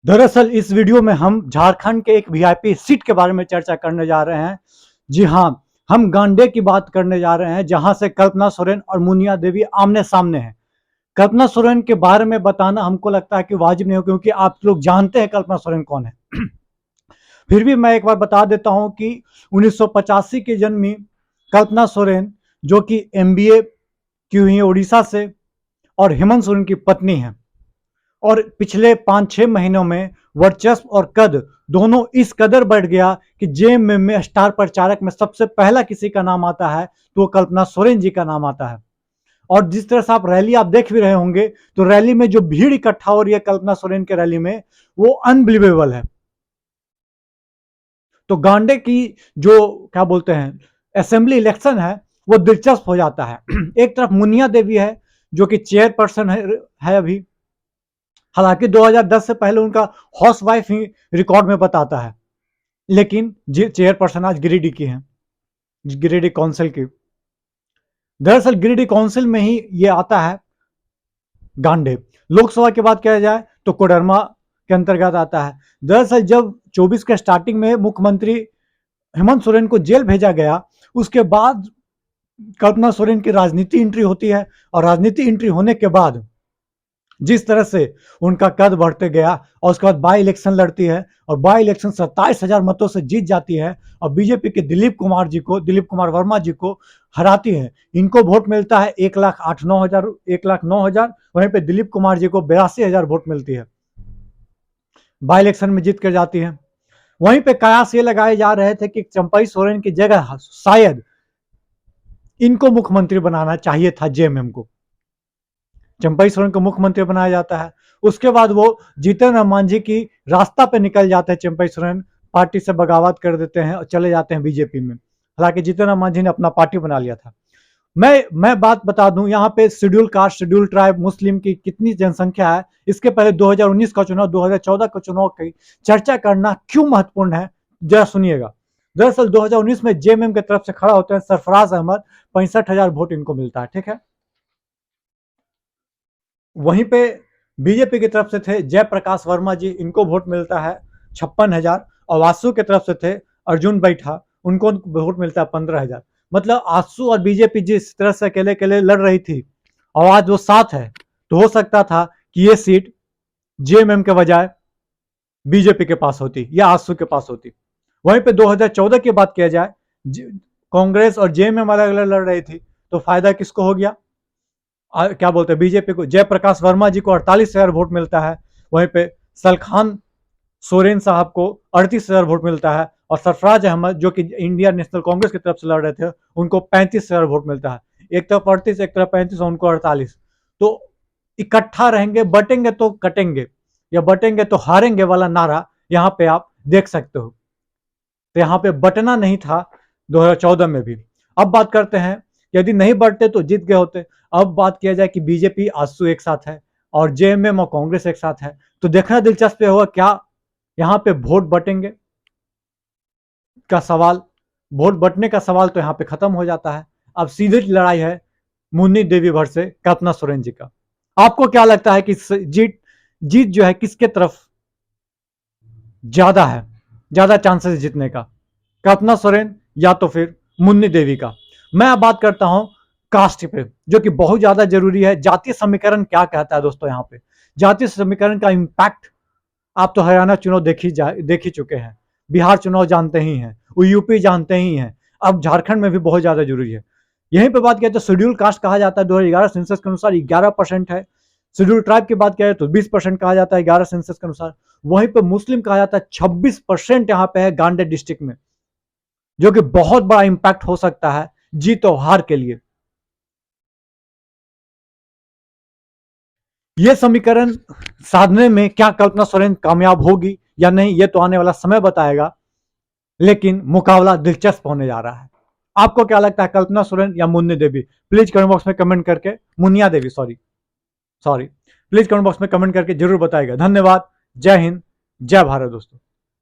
दरअसल इस वीडियो में हम झारखंड के एक वीआईपी सीट के बारे में चर्चा करने जा रहे हैं। जी हाँ, हम गांडे की बात करने जा रहे हैं, जहां से कल्पना सोरेन और मुनिया देवी आमने सामने हैं। कल्पना सोरेन के बारे में बताना हमको लगता है कि वाजिब नहीं हो, क्योंकि आप लोग जानते हैं कल्पना सोरेन कौन है। फिर भी मैं एक बार बता देता हूं कि 1985 की जन्मी कल्पना सोरेन, जो कि एमबीए की हुई है उड़ीसा से, और हेमंत सोरेन की पत्नी है। और पिछले 5-6 महीनों में वर्चस्व और कद दोनों इस कदर बढ़ गया कि जेएमएम में स्टार प्रचारक में सबसे पहला किसी का नाम आता है तो कल्पना सोरेन जी का नाम आता है। और जिस तरह से आप रैली आप देख भी रहे होंगे, तो रैली में जो भीड़ इकट्ठा हो रही है कल्पना सोरेन के रैली में, वो अनबिलीवेबल है। तो गांडे की जो क्या बोलते हैं असेंबली इलेक्शन है, वो दिलचस्प हो जाता है। एक तरफ मुनिया देवी है, जो कि चेयरपर्सन है अभी। हालांकि 2010 से पहले उनका हाउस वाइफ ही रिकॉर्ड में बताता है, लेकिन चेयरपर्सन आज गिरिडीह की है, गिरिडीह काउंसिल की। दरअसल गिरिडीह काउंसिल में ही ये आता है गांडे। लोकसभा की बात किया जाए तो कोडरमा के अंतर्गत आता है। दरअसल जब 24 के स्टार्टिंग में मुख्यमंत्री हेमंत सोरेन को जेल भेजा गया, उसके बाद कल्पना सोरेन की राजनीति एंट्री होती है। और राजनीति एंट्री होने के बाद जिस तरह से उनका कद बढ़ते गया, और उसके बाद बाई इलेक्शन लड़ती है, और बाई इलेक्शन 27,000 मतों से जीत जाती है, और बीजेपी के दिलीप कुमार वर्मा जी को हराती है। इनको वोट मिलता है 1,08,9,000, 1,09,000। वहीं पे दिलीप कुमार जी को 82,000 वोट मिलती है, बाई इलेक्शन में जीत कर जाती है। वहीं पे कयास ये लगाए जा रहे थे कि चंपई सोरेन की जगह शायद इनको मुख्यमंत्री बनाना चाहिए था, जेएमएम को। चंपई सोरेन को मुख्यमंत्री बनाया जाता है। उसके बाद वो जीतन राम मांझी की रास्ता पे निकल जाते हैं। चंपई सोरेन पार्टी से बगावत कर देते हैं और चले जाते हैं बीजेपी में। हालांकि जीतन राम मांझी ने अपना पार्टी बना लिया था। मैं बात बता दूं, यहाँ पे शेड्यूल कास्ट, शेड्यूल ट्राइब, मुस्लिम की कितनी जनसंख्या है, इसके पहले 2019 का चुनाव, 2014 का चुनाव की चर्चा करना क्यों महत्वपूर्ण है, जरा सुनिएगा। दरअसल 2019 में जेएमएम की तरफ से खड़ा होते हैं सरफराज अहमद, 65,000 वोट इनको मिलता है, ठीक है। वहीं पे बीजेपी की तरफ से थे जयप्रकाश वर्मा जी, इनको वोट मिलता है 56,000। और आसू की तरफ से थे अर्जुन बैठा, उनको वोट मिलता है 15,000। मतलब आसू और बीजेपी जिस तरह से अकेले अकेले लड़ रही थी, और आज वो साथ है, तो हो सकता था कि ये सीट जेएमएम के बजाय बीजेपी के पास होती या आसू के पास होती। वहीं पे 2014 की बात किया जाए, कांग्रेस और जेएमएम अलग अलग लड़ रही थी, तो फायदा किसको हो गया, क्या बोलते हैं, बीजेपी को। जयप्रकाश वर्मा जी को 48,000 वोट मिलता है। वहीं पे सलखान सोरेन साहब को 38,000 वोट मिलता है। और सरफराज अहमद, जो कि इंडिया नेशनल कांग्रेस की तरफ से लड़ रहे थे, उनको 35,000 वोट मिलता है। एक तरफ 38, एक तरफ 35, और उनको 48। तो इकट्ठा रहेंगे, बटेंगे तो कटेंगे, या बटेंगे तो हारेंगे वाला नारा यहाँ पे आप देख सकते हो। तो यहाँ पे बटना नहीं था 2014 में भी। अब बात करते हैं, यदि नहीं बढ़ते तो जीत गए होते। अब बात किया जाए कि बीजेपी आसू एक साथ है और जेएमएम और कांग्रेस एक साथ है, तो देखना दिलचस्प होगा क्या यहाँ पे वोट बटेंगे का सवाल। वोट बटने का सवाल तो यहाँ पे खत्म हो जाता है। अब सीधी लड़ाई है मुन्नी देवी वर्सेस कल्पना सोरेन जी का। आपको क्या लगता है कि जीत जीत जो है किसके तरफ ज्यादा है, ज्यादा चांसेस जीतने का, कल्पना सोरेन या तो फिर मुन्नी देवी का? मैं अब बात करता हूं कास्ट पे, जो कि बहुत ज्यादा जरूरी है। जातीय समीकरण क्या कहता है दोस्तों? यहाँ पे जातीय समीकरण का इंपैक्ट आप तो हरियाणा चुनाव देख ही चुके हैं, बिहार चुनाव जानते ही हैं, यूपी जानते ही हैं, अब झारखंड में भी बहुत ज्यादा जरूरी है। यहीं पे बात किया तो शेड्यूल कास्ट कहा जाता है 2011 सेंसस के अनुसार 11% है। शेड्यूल ट्राइब की बात किया तो 20% कहा जाता है 11 सेंसस के अनुसार। वहीं पे मुस्लिम कहा जाता है 26% यहाँ पे है गांडे डिस्ट्रिक्ट में, जो कि बहुत बड़ा इंपैक्ट हो सकता है जीत और हार के लिए। यह समीकरण साधने में क्या कल्पना सोरेन कामयाब होगी या नहीं, यह तो आने वाला समय बताएगा, लेकिन मुकाबला दिलचस्प होने जा रहा है। आपको क्या लगता है, कल्पना सोरेन या Munni Devi? Please comment box में कमेंट करके, मुनिया देवी सॉरी प्लीज कमेंट बॉक्स में कमेंट करके जरूर बताएगा। धन्यवाद। जय हिंद, जय भारत दोस्तों।